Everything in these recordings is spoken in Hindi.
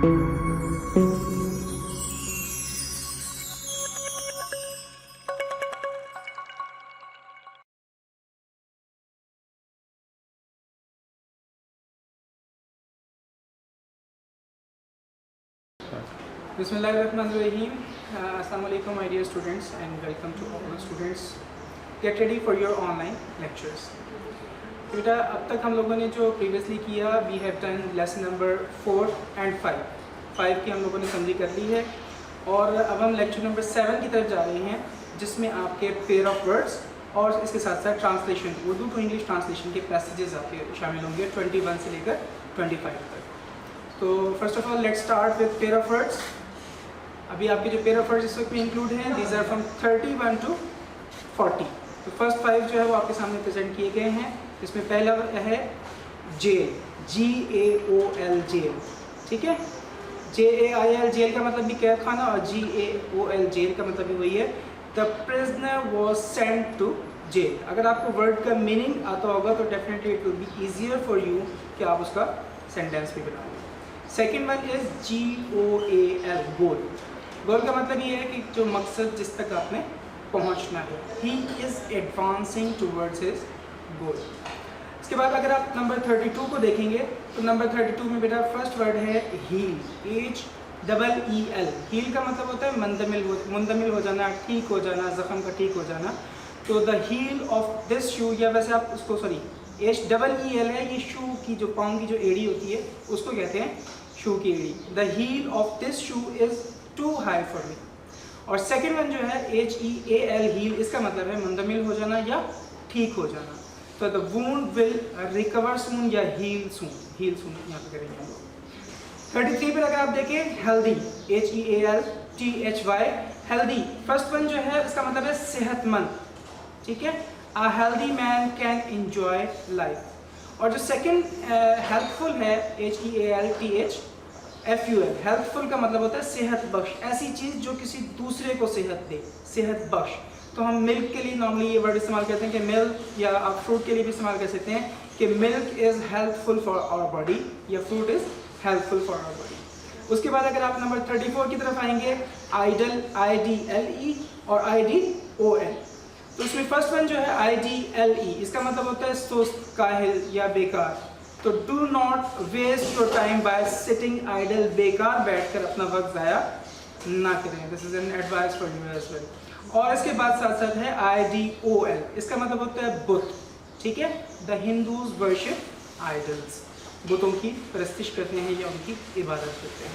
Bismillahirrahmanirrahim. Assalamu alaikum my dear students and welcome to all the students. Get ready for your online lectures. बेटा अब तक हम लोगों ने जो प्रीवियसली किया we have done lesson number 4 and 5 की हम लोगों ने समझी कर ली है और अब हम लेक्चर नंबर 7 की तरफ जा रहे हैं जिसमें आपके पेयर ऑफ वर्ड्स और इसके साथ साथ translation Urdu to English translation के पैसेजेस आपके शामिल होंगे 21 से लेकर 25 तक। तो first of all let's start with pair of words. अभी आपके जो पेयर ऑफ वर्ड्स इस वक्त में इंक्लूड हैं दीज आर फ्रॉम 31 to 40। तो फर्स्ट 5 जो है वो आपके सामने प्रेजेंट किए गए हैं। इसमें पहला है जेल, GAOL जेल, ठीक है। JAIL जेल का मतलब भी कैद खाना और GAOL जेल का मतलब भी वही है the prisoner was sent to jail. अगर आपको वर्ड का मीनिंग आता होगा तो definitely it will be easier for you कि आप उसका सेंटेंस भी बनाओ। Second one is GOAL goal. Goal का मतलब ये है कि जो मकसद जिस तक आपने पहुंचना है, he is advancing towards his goal. इसके बाद अगर आप नंबर 32 को देखेंगे तो नंबर 32 में बेटा फर्स्ट वर्ड है हील, HEEL। हील का मतलब होता है मुंदमिल हो जाना, ठीक हो जाना, ज़ख्म का ठीक हो जाना। तो the heel of this shoe, या वैसे आप उसको HEEL है, ये शू की जो पाँव की जो एड़ी होती है उसको कहते हैं शू की एड़ी। The heel of this shoe is too high for me. और सेकेंड वन जो है HEAL हील, इसका मतलब है मुंदमिल हो जाना या ठीक हो जाना। तो the wound will recover soon या हील सून यहाँ पे करेंगे हम लोग। 33 पर अगर आप देखें healthy, HEALTHY healthy, first one जो है इसका मतलब है सेहतमंद, ठीक है। A healthy man can enjoy life। और जो सेकंड हेल्पफुल है HEALTHFUL, हेल्पफुल का मतलब होता है सेहत बख्श, ऐसी चीज़ जो किसी दूसरे को सेहत दे, सेहत बख्श। तो हम मिल्क के लिए नॉर्मली ये वर्ड इस्तेमाल करते हैं कि मिल्क, या आप फ्रूट के लिए भी इस्तेमाल कर सकते हैं कि milk is helpful for our body या fruit is helpful for our body. उसके बाद अगर आप नंबर 34 की तरफ आएंगे आइडल, IDLE और IDOL। तो इसमें फर्स्ट वन जो है IDLE, इसका मतलब होता है सुस्त, काहिल या बेकार। तो do not waste your time by sitting idle, बेकार बैठकर अपना वक्त ज़ाया ना करें। This is an advice for you as well. और इसके बाद साथ साथ है IDOL, इसका मतलब होता है बुत, ठीक है। द हिंदूज वर्शिप आइडल्स, बुतों की परस्तिश करते हैं या उनकी इबादत करते हैं।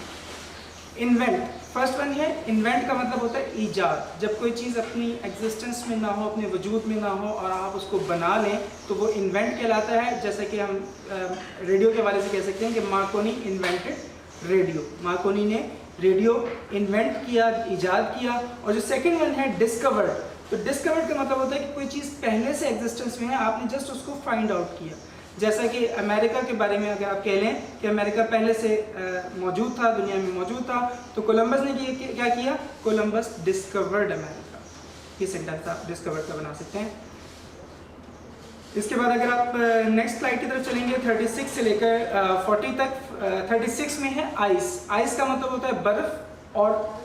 इन्वेंट, फर्स्ट वन है इन्वेंट का मतलब होता है ईजाद। जब कोई चीज़ अपनी एग्जिस्टेंस में ना हो, अपने वजूद में ना हो और आप उसको बना लें तो वो इन्वेंट कहलाता है। जैसे कि हम रेडियो के हवाले से कह सकते हैं कि मार्कोनी इन्वेंटेड रेडियो, मार्कोनी ने रेडियो इन्वेंट किया, ईजाद किया। और जो सेकंड वन है डिस्कवर्ड, तो डिस्कवर्ड का मतलब होता है कि कोई चीज़ पहले से एग्जिस्टेंस में है, आपने जस्ट उसको फाइंड आउट किया। जैसा कि अमेरिका के बारे में अगर आप कह लें कि अमेरिका पहले से मौजूद था, दुनिया में मौजूद था, तो कोलंबस ने क्या किया, कोलंबस डिस्कवर्ड अमेरिका। ये सेंटेंस आप डिस्कवर्ड का बना सकते हैं। इसके बाद अगर आप नेक्स्ट स्लाइड की तरफ चलेंगे 36 से लेकर 40 तक। 36 में है आइस। आइस का मतलब होता है बर्फ़ और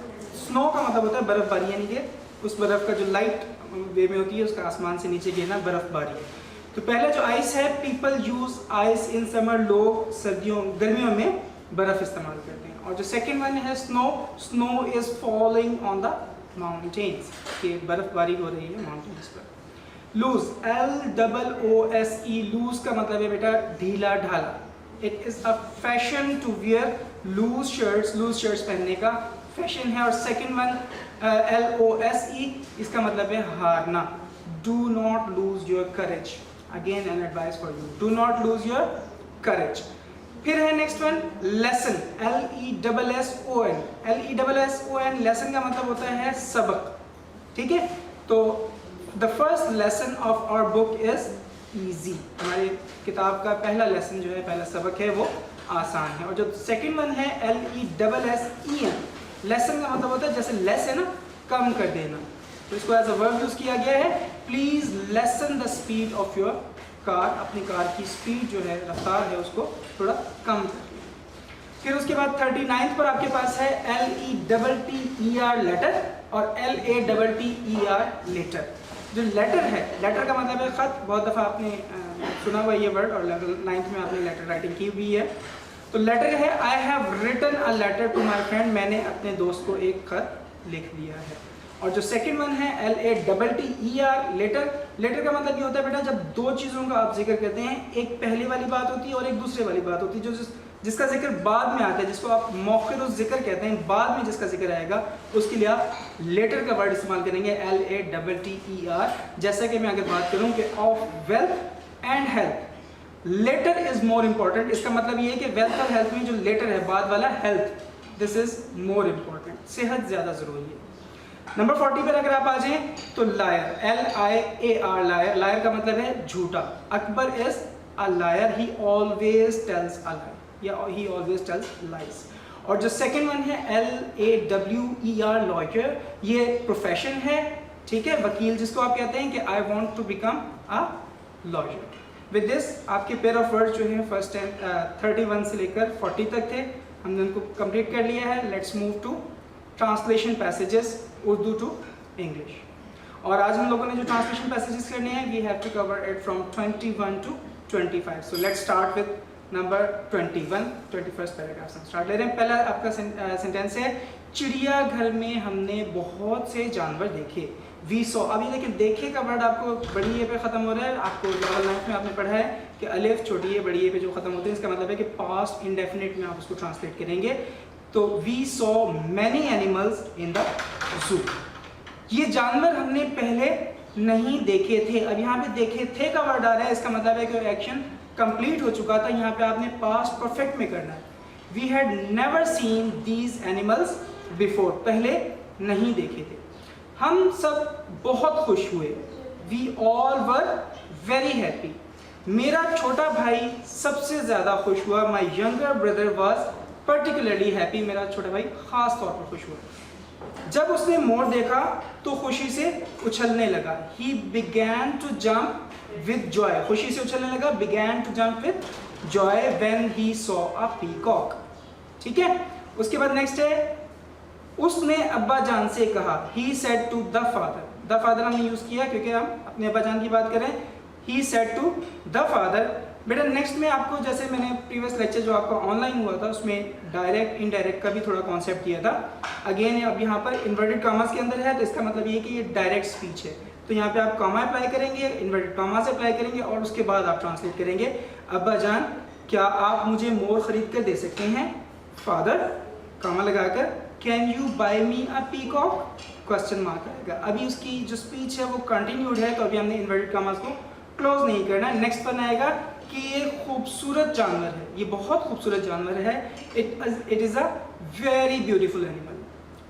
स्नो का मतलब होता है बर्फ़बारी, यानी कि उस बर्फ़ का जो लाइट वे में होती है उसका आसमान से नीचे गिरना बर्फ़बारी। तो पहला जो आइस है, people use ice in summer, लोग गर्मियों में बर्फ़ इस्तेमाल करते हैं। और जो सेकेंड वन है snow, snow is falling on the mountains, कि बर्फ़बारी हो रही है माउंटेन्स पर। लूज, LOOSE, लूज का मतलब है बेटा ढीला ढाला। It is a fashion to wear loose shirts पहनने का फैशन है। और सेकेंड वन LOSE, इसका मतलब है हारना। Do not lose your courage, again an advice for you, do not lose your courage. फिर है next one lesson, LESSON, lesson का मतलब होता है सबक, ठीक है। तो the first lesson of our book is easy, हमारी किताब का पहला लेसन जो है, पहला सबक है वो आसान है। और जो सेकंड वन है LESSEN, लेसन का मतलब होता है जैसे लेस है ना, कम कर देना, तो इसको एज अ वर्ब यूज किया गया है। Please lesson the speed of your car, अपनी कार की स्पीड जो है, रफ्तार है, उसको थोड़ा कम कर दें। फिर उसके बाद 39 पर आपके पास है LETTER लेटर और LATTER लेटर। जो लेटर है, लेटर का मतलब है खत, बहुत दफ़ा आपने सुना हुआ ये वर्ड और 9th में आपने लेटर राइटिंग की हुई है। तो लेटर है I have written a letter to my friend, मैंने अपने दोस्त को एक खत लिख दिया है। और जो सेकंड वन है LATTER लेटर, लेटर का मतलब ये होता है बेटा जब दो चीज़ों का आप जिक्र करते हैं, एक पहले वाली बात होती है और एक दूसरे वाली बात होती है, जो जिसका जिक्र बाद में आता है, जिसको आप मौक़िद जिक्र कहते हैं, बाद में जिसका जिक्र आएगा उसके लिए आप लेटर का वर्ड इस्तेमाल करेंगे LATTER। जैसा कि मैं अगर बात करूँ कि of wealth and health, latter is more important. इसका मतलब ये है कि वेल्थ और हेल्थ में जो लेटर है बाद वाला health, this is more important, सेहत ज़्यादा ज़रूरी है। नंबर 40 पर अगर आप आ जाएं तो लायर, LIAR लायर, लायर का मतलब है झूठा। Akbar is a liar, he always tells a lie या ही ऑलवेज टेल्स लाइज। और जो सेकंड वन है LAWER लॉयर, ये प्रोफेशन है, ठीक है, वकील जिसको आप कहते हैं कि I want to become a lawyer. With this आपके पेयर ऑफ वर्ड्स जो हैं फर्स्ट 31 से लेकर 40 तक थे, हमने उनको कंप्लीट कर लिया है। Let's move to translation passages Urdu to English. और आज हम लोगों ने जो ट्रांसलेशन पैसेजेस करने हैं, we have to cover it from 21 to 25। So let's start with number 21, 21st paragraph से स्टार्ट ले रहे हैं। पहला आपका सेंटेंस है चिड़ियाघर में हमने बहुत से जानवर देखे। वी सॉ, अभी देखिए देखे का वर्ड आपको बड़ी ए पे ख़त्म हो रहा है। आपको लेवल 9 में आपने पढ़ा है कि अलिफ छोटी ए बड़ी ए पे जो ख़त्म होते हैं, इसका मतलब है कि पास्ट इंडेफिनिट में आप उसको ट्रांसलेट करेंगे। तो we saw many animals in the zoo, ये जानवर हमने पहले नहीं देखे थे। अब यहाँ पे देखे थे का वर्ड आ रहा है, इसका मतलब है कि एक्शन कंप्लीट हो चुका था। यहाँ पे आपने पास्ट परफेक्ट में करना है। We had never seen these animals before, पहले नहीं देखे थे। हम सब बहुत खुश हुए। We all were very happy, मेरा छोटा भाई सबसे ज़्यादा खुश हुआ। My younger brother was particularly happy, मेरा छोटा भाई ख़ास तौर पर खुश हुआ। जब उसने मोर देखा तो खुशी से उछलने लगा। He began to jump with joy, खुशी से उछलने लगा। Began to jump with joy when he saw a peacock। ठीक है, उसके बाद नेक्स्ट है उसने अब्बा जान से कहा। He said to the father, the father हमने यूज़ किया क्योंकि हम अपने अब्बा जान की बात करें। He said to the father। बेटा नेक्स्ट में आपको, जैसे मैंने प्रीवियस लेक्चर जो आपका ऑनलाइन हुआ था उसमें डायरेक्ट इनडायरेक्ट का भी थोड़ा कॉन्सेप्ट किया था। अगेन अब यहाँ पर इन्वर्टेड कामास के अंदर है, तो इसका मतलब ये कि ये डायरेक्ट स्पीच है। तो यहाँ पे आप कामा अप्लाई करेंगे, इन्वर्टेड कामा से अप्लाई करेंगे और उसके बाद आप ट्रांसलेट करेंगे। अब्बा जान क्या आप मुझे मोर खरीद कर दे सकते हैं? फादर कामा लगाकर can you buy me a peacock, question mark आएगा। अभी उसकी जो स्पीच है वो कंटिन्यूड है, तो अभी हमने इन्वर्टेड कामास को क्लोज नहीं करना है। नेक्स्ट पर आएगा कि ये खूबसूरत जानवर है, ये बहुत खूबसूरत जानवर है। It is a very beautiful animal.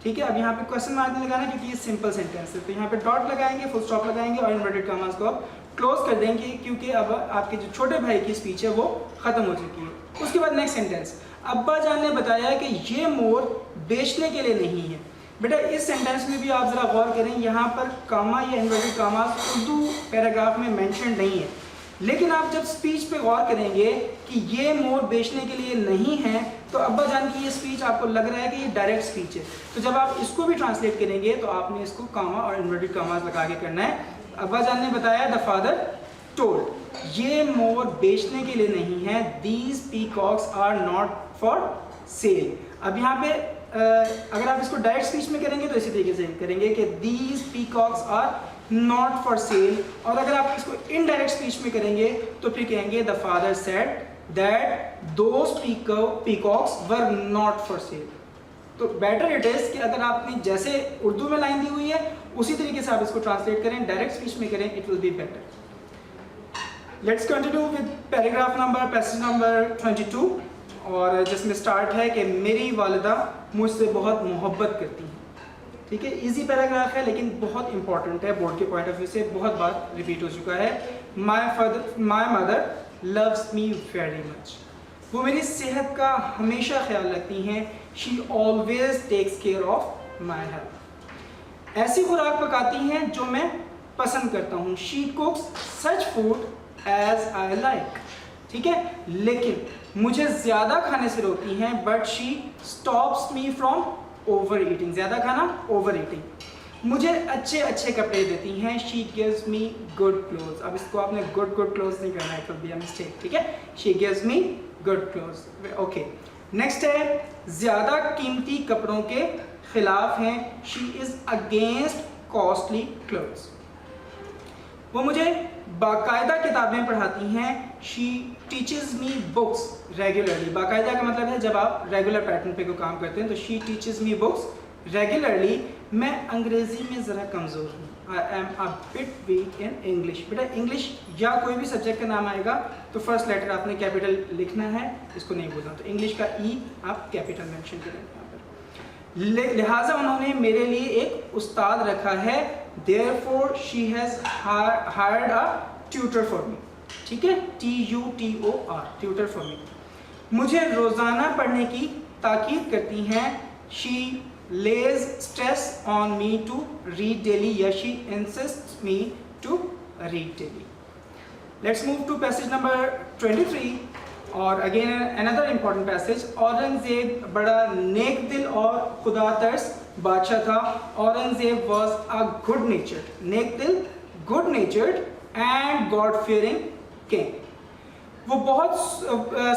ठीक है, अब यहाँ पे क्वेश्चन मार्क नहीं लगाना क्योंकि ये सिंपल सेंटेंस है, तो यहाँ पे डॉट लगाएंगे, फुल स्टॉप लगाएंगे और इन्वर्टेड कामास को आप क्लोज कर देंगे क्योंकि अब आपके जो छोटे भाई की स्पीच है वो ख़त्म हो चुकी है। उसके बाद नेक्स्ट सेंटेंस, अब्बा जान ने बताया कि ये मोर बेचने के लिए नहीं है। बेटा इस सेंटेंस में भी आप ज़रा गौर करें, यहाँ पर कामा या इन्वर्टेड कामास उर्दू पैराग्राफ में मेंशन नहीं है, लेकिन आप जब स्पीच पे गौर करेंगे कि ये मोर बेचने के लिए नहीं है, तो अब्बा जान की ये स्पीच आपको लग रहा है कि ये डायरेक्ट स्पीच है। तो जब आप इसको भी ट्रांसलेट करेंगे तो आपने इसको कामा और इन्वर्टेड कामास लगा के करना है। अब्बा जान ने बताया, द फादर टोल्ड, ये मोर बेचने के लिए नहीं है। These peacocks are not for sale. अब यहाँ पे अगर आप इसको डायरेक्ट स्पीच में करेंगे तो इसी तरीके से करेंगे कि these peacocks are not for sale, और अगर आप इसको इनडायरेक्ट स्पीच में करेंगे तो फिर कहेंगे the father said that those peacocks were not for cell. तो बेटर इट इज़ कि अगर आपने जैसे उर्दू में लाइन दी हुई है उसी तरीके से आप इसको ट्रांसलेट करें, डायरेक्ट स्पीच में करें, it will be better. Let's continue with paragraph number, passage number 22, और जिसमें स्टार्ट है कि मेरी वालिदा मुझसे बहुत मोहब्बत करती हैं। ठीक है, इजी पैराग्राफ है लेकिन बहुत इंपॉर्टेंट है, बोर्ड के पॉइंट ऑफ व्यू से बहुत बार रिपीट हो चुका है। My mother loves me very much, वो मेरी सेहत का हमेशा ख्याल रखती हैं। She always takes care of my health, ऐसी खुराक पकाती हैं जो मैं पसंद करता हूँ। She cooks such food as I like, ठीक है, लेकिन मुझे ज़्यादा खाने से रोकती हैं, but she stops me from over eating, ज़्यादा खाना ओवर ईटिंग। मुझे अच्छे अच्छे कपड़े देती हैं, she gives me good clothes. अब इसको आपने गुड क्लोथ्स नहीं करना है, it will be a mistake, ठीक है, she gives me good clothes, okay. Next है ज़्यादा कीमती कपड़ों के खिलाफ हैं, she is against costly clothes. वो मुझे बाकायदा किताबें पढ़ाती हैं, she teaches me books regularly. बाकायदा का मतलब है जब आप रेगुलर पैटर्न पे कोई काम करते हैं, तो she teaches me books regularly. मैं अंग्रेज़ी में ज़रा कमज़ोर हूँ, I am a bit weak in English. बेटा इंग्लिश या कोई भी सब्जेक्ट का नाम आएगा तो फर्स्ट लेटर आपने कैपिटल लिखना है, इसको नहीं बोलना, तो इंग्लिश का ई आप कैपिटल मेंशन करेंगे यहाँ पर। लिहाजा उन्होंने मेरे लिए एक उस्ताद रखा है, therefore she has hired a tutor for me, ठीक है, TUTOR, ट्यूटर फॉर मी। मुझे रोज़ाना पढ़ने की ताकीद करती हैं, she lays stress on me to read daily, या she insists me to read daily. Let's move to passage number 23, और again another important passage। Aurangzeb बड़ा नेक दिल और खुदा तरस बादशाह था। Aurangzeb was a good natured, नेक दिल, good natured and God fearing king। वो बहुत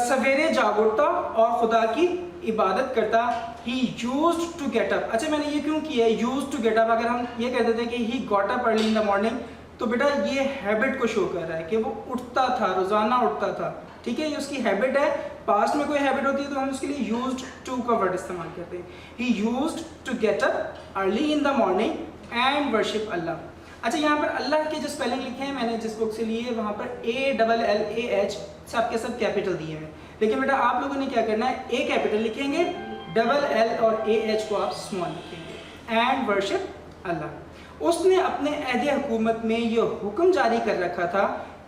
सवेरे जाग उठता और खुदा की इबादत करता। He used to get up, अच्छा मैंने ये क्यों किया है used to get up? अगर हम ये कहते थे कि he got up early in the morning, तो बेटा ये हैबिट को शो कर रहा है कि वो उठता था, रोज़ाना उठता था, ठीक है, ये उसकी हैबिट है। पास्ट में कोई हैबिट होती है तो हम उसके लिए used to का वर्ड इस्तेमाल करते हैं। He used to get up early in the morning and worship Allah। अच्छा यहाँ पर अल्लाह के जो स्पेलिंग लिखे हैं मैंने जिस बुक से लिए है, वहाँ पर ALLAH सब के सब कैपिटल दिए हैं, लेकिन बेटा आप लोगों ने क्या करना है, A कैपिटल लिखेंगे, LL और AH को आप स्मॉल लिखेंगे, एंड वर्शिप अल्लाह। उसने अपने अहद हुकूमत में यह हुक्म जारी कर रखा था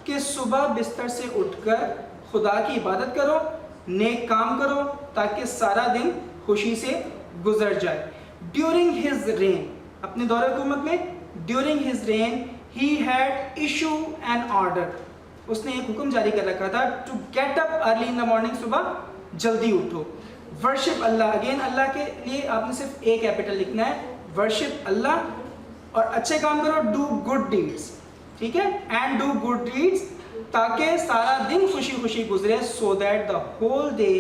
कि सुबह बिस्तर से उठकर खुदा की इबादत करो, नेक काम करो, ताकि सारा दिन खुशी से गुजर जाए। ड्यूरिंग हिज रेन, अपने दौरे हुकूमत में during his reign he had issue an order, उसने एक हुक्म जारी कर रखा था, to get up early in the morning, सुबह जल्दी उठो। वर्शिप अल्लाह, अगेन अल्लाह के लिए आपने सिर्फ A कैपिटल लिखना है, वर्शिप अल्लाह, और अच्छे काम करो, डू गुड डीड्स, ठीक है, एंड डू गुड डीड्स, ताकि सारा दिन खुशी खुशी गुजरे, so that the whole day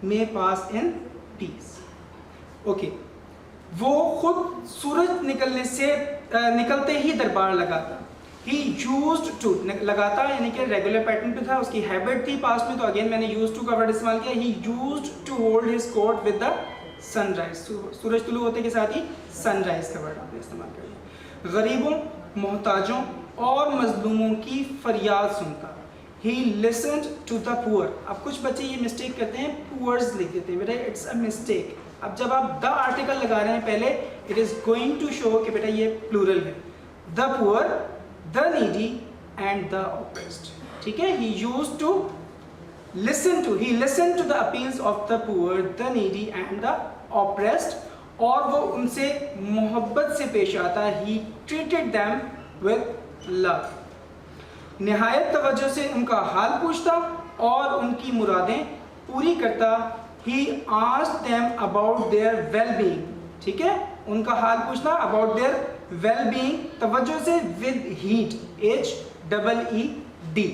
may pass in peace, okay. वो खुद सूरज निकलते ही दरबार लगाता। He used to, लगाता यानी कि रेगुलर पैटर्न पे था, उसकी हैबिट थी पास्ट में, तो अगेन मैंने used to का वर्ड इस्तेमाल किया। He used to hold his court with the sunrise, सूरज तुलू होते के साथ ही सनराइज का वर्ड आपने इस्तेमाल कर लिया। गरीबों, मोहताजों और मजलूमों की फरियाद सुनता। He listened to the poor। अब कुछ बच्चे ये मिस्टेक करते हैं, पुअर्स लिख देते हैं, बेटा इट्स अ मिस्टेक। अब जब आप द आर्टिकल लगा रहे हैं पहले, it is going to show कि बेटा ये प्लूरल है, the poor, the needy and the oppressed, ठीक है। He used to listen to, he listened to the appeals of the poor, the needy and the oppressed, और वो उनसे मोहब्बत से पेश आता। He treated them with love, निहायत तवज्जो से उनका हाल पूछता और उनकी मुरादें पूरी करता। He asked them about their well-being, ठीक है, उनका हाल पूछना, about their well-being, तवज्जो से with heed, HEED,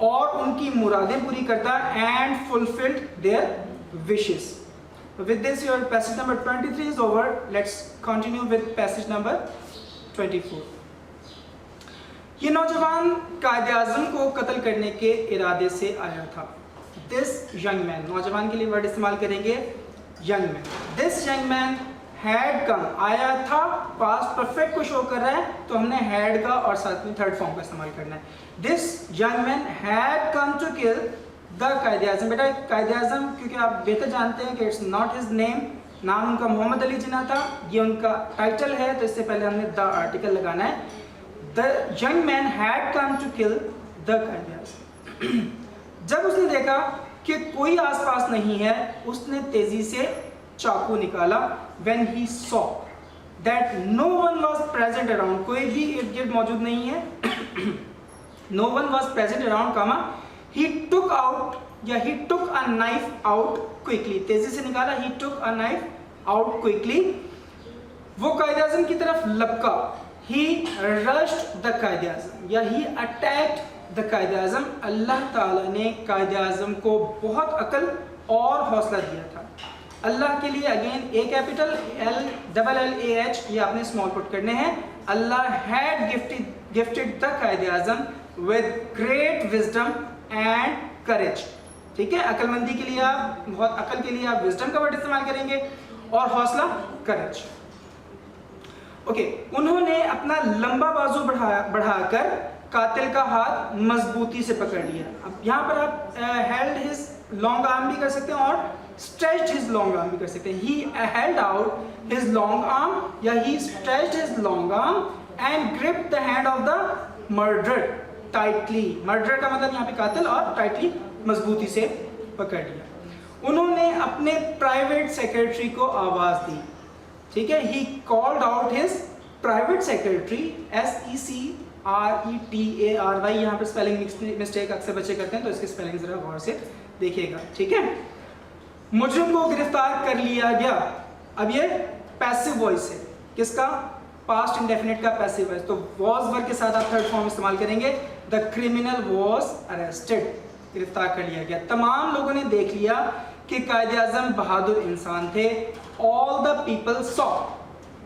और उनकी मुरादें पूरी करता, and fulfilled their wishes। With this your passage number 23 is over. Let's continue with passage number 24। ये नौजवान कायदे आज़म को कत्ल करने के इरादे से आया था। This young man, नौजवान के लिए वर्ड इस्तेमाल करेंगे young man। This young man had come, आया था, पास्ट परफेक्ट को शो कर रहा है, तो हमने had का और साथ में थर्ड फॉर्म का इस्तेमाल करना है। This young man had come to kill the कायदे आज़म। बेटा कायदे आज़म क्योंकि आप बेहतर जानते हैं कि इट्स नॉट हिज नेम, नाम उनका मोहम्मद अली जिन्ना था, ये उनका टाइटल है, तो इससे पहले हमने द आर्टिकल लगाना है। The young man had come to kill the कायदे आज़म। जब उसने देखा कि कोई आसपास नहीं है, उसने तेजी से चाकू निकाला। When he saw that no one was present around, कोई भी इर्द गिर्द मौजूद नहीं है, no one was present around, he took out या ही टुक अ नाइफ आउट क्विकली, तेजी से निकाला, ही टुक अ नाइफ आउट क्विकली। वो कायदे आज़म की तरफ लपका, ही रश्ड द कायदे आज़म या ही अटैक्ड द कायदे आज़म। अल्लाह ताला ने कायदे आज़म को बहुत अकल और हौसला दिया था। अल्लाह के लिए अगेन ए कैपिटल LLAH ये आपने स्मॉल पुट करने हैं। अल्लाह had gifted the Quaid-e Azam with great wisdom and courage. ठीक है, अकलमंदी के लिए आप, बहुत अकल के लिए आप विजडम का वर्ड इस्तेमाल करेंगे और हौसला करेज। ओके, उन्होंने अपना लंबा बाजू बढ़ाकर कातिल का हाथ मजबूती से पकड़ लिया। अब यहाँ पर आप हेल्ड हिज लॉन्ग आर्म भी कर सकते हैं और स्ट्रेच्ड हिज लॉन्ग आर्म भी कर सकते हैं। He held out his long arm या he stretched his long arm and gripped the hand of the murderer tightly. Murderer का मतलब यहाँ पे कातिल, और टाइटली मजबूती से पकड़ लिया। उन्होंने अपने प्राइवेट सेक्रेटरी को आवाज दी। ठीक है, he called out his private secretary, SECRETARY। यहाँ पर स्पेलिंग मिस्टेक अक्सर बच्चे करते हैं, तो इसकी स्पेलिंग जरा गौर से देखिएगा। ठीक है, मुजरिम को गिरफ्तार कर लिया गया। अब ये पैसिव वॉइस है, किसका? पास्ट इंडेफिनिट का पैसिव वॉइस। तो वॉज वर्ब के साथ आप थर्ड फॉर्म इस्तेमाल करेंगे। द क्रिमिनल वॉज अरेस्टेड, गिरफ्तार कर लिया गया। तमाम लोगों ने देख लिया कि कायदे आज़म बहादुर इंसान थे। ऑल द पीपल सॉ,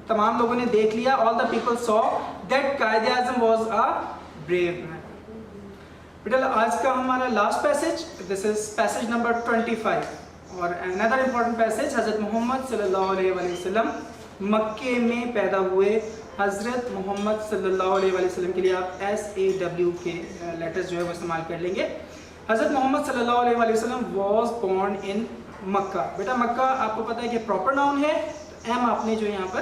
तमाम लोगों ने देख लिया, all the people saw that कायदे आज़म वॉज अ ब्रेव मैन। बेटा आज का हमारा last passage, this is passage number 25 और अनदर इम्पॉर्टेंट पैसेज। हज़रत मोहम्मद सल्लल्लाहु अलैहि वसल्लम मक्के में पैदा हुए। हज़रत मोहम्मद सल्लल्लाहु अलैहि वसल्लम के लिए आप SAW के लेटर्स जो है वो इस्तेमाल कर लेंगे। हज़रत मोहम्मद सल्लल्लाहु अलैहि वसल्लम वॉज बोर्न इन मक्का। बेटा मक्का आपको पता है कि प्रॉपर नाउन है, तो M आपने जो यहाँ पर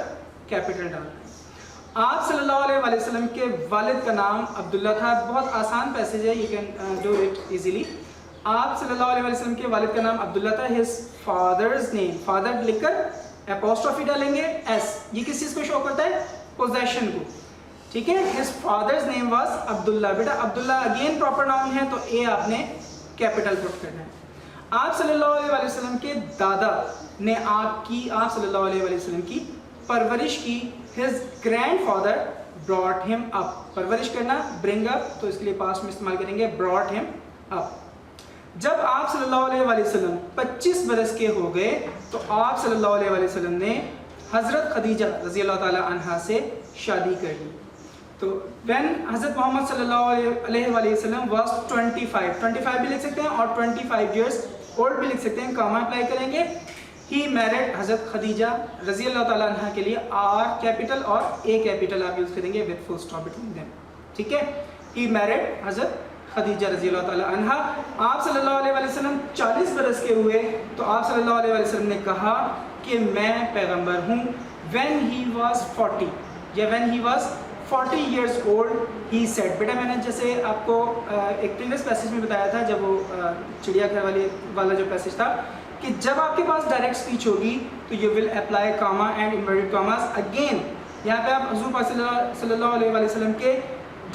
कैपिटल डालना है। आप सल्लल्लाहु अलैहि वसल्लम के वालिद का नाम अब्दुल्ला था। बहुत आसान पैसेज है, you can do it easily. आप सल्लल्लाहु अलैहि वसल्लम के वालिद का नाम अब्दुल्ला था। हिज फादर्स नेम, फादर लिखकर एपोस्ट्रोफी डालेंगे S, ये किस चीज़ को शो करता है? पोजेशन को। ठीक है, his father's name was Abdullah. बेटा अब्दुल्ला अगेन प्रॉपर नाउन है, तो A आपने कैपिटल पुट करना है। आप सल्लल्लाहु अलैहि वसल्लम के दादा ने आप सल्लल्लाहु अलैहि वसल्लम की परवरिश की। His grandfather brought him up. परवरिश करना, ब्रिंग अप, तो इसके लिए पास्ट में इस्तेमाल करेंगे ब्रॉट हिम अप। जब आप सल्लल्लाहु अलैहि वसल्लम 25 बरस के हो गए, तो आप सल्लल्लाहु अलैहि वसल्लम ने हज़रत खदीजा रज़ी अल्लाह ताला अन्हा से शादी कर ली। तो व्हेन हज़रत मोहम्मद सल्लल्लाहु अलैहि वसल्लम वाज 25 भी लिख सकते हैं और 25 इयर्स ओल्ड भी लिख सकते हैं, कामा अप्लाई करेंगे। ही मैरिड हज़रत खदीजा रज़ी अल्लाह ताला अन्हा के लिए R कैपिटल और A कैपिटल आप यूज़ करेंगे with full stop between them. ठीक है, ही मैरिड हज़रत खदीजा रज़ी अल्लाह ताला अन्हा। आप सल्लल्लाहु अलैहि वसल्लम 40 बरस के हुए, तो आप सल्लल्लाहु अलैहि वसल्लम ने कहा कि मैं पैगंबर हूँ। व्हेन ही वाज 40 या when he was 40 years old he said। बेटा मैंने जैसे आपको एक प्रीवियस पैसेज में बताया था, जब वो चिड़ियाघर वाला जो पैसेज था, कि जब आपके पास डायरेक्ट स्पीच होगी तो you will apply comma and inverted commas. Again यहाँ पे आप हुज़ूर पाक सल्लल्लाहु अलैहि वसल्लम के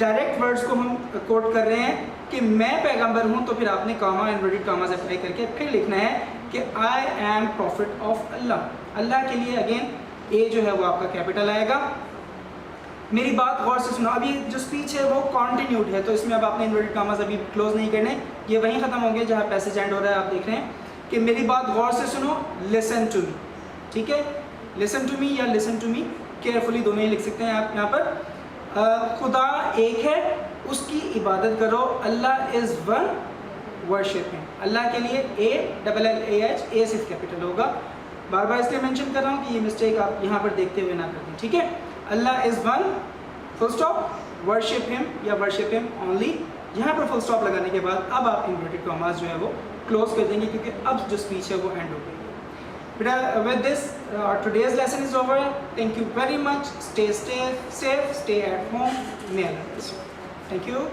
डायरेक्ट वर्ड्स को हम कोट कर रहे हैं कि मैं पैगंबर हूँ, तो फिर आपने कामा इन्वर्टेड कामास अप्लाई करके फिर लिखना है कि आई एम प्रॉफिट ऑफ अल्लाह। अल्लाह के लिए अगेन A जो है वो आपका कैपिटल आएगा। मेरी बात गौर से सुनो, अभी जो स्पीच है वो कॉन्टिन्यूड है, तो इसमें अब आपने इन्वर्टेड कामास अभी क्लोज नहीं करने, ये वहीं ख़त्म होंगे जहाँ पैसेज एंड हो रहा है। आप देख रहे हैं कि मेरी बात गौर से सुनो, लिसन टू मी। ठीक है, लिसन टू मी या लिसन टू मी केयरफुली, दोनों ही लिख सकते हैं आप यहाँ पर। खुदा एक है, उसकी इबादत करो। अल्लाह इज़ वन, वर्शिप है। अल्लाह के लिए ALLAH, A सिर्फ कैपिटल होगा। बार बार इसलिए मेंशन कर रहा हूँ कि ये मिस्टेक आप यहाँ पर देखते हुए ना कर दें। ठीक है, Allah is one, full stop, worship him या वर्शिप हिम ओनली। यहाँ पर फुल स्टॉप लगाने के बाद अब आप इन्वर्टेड कॉमास जो है वो क्लोज कर देंगे, क्योंकि अब जो स्पीच है वो एंड हो गई है। बेटा with this today's lesson is over. Thank you very much. Stay safe, stay at home. May Allah. Thank you.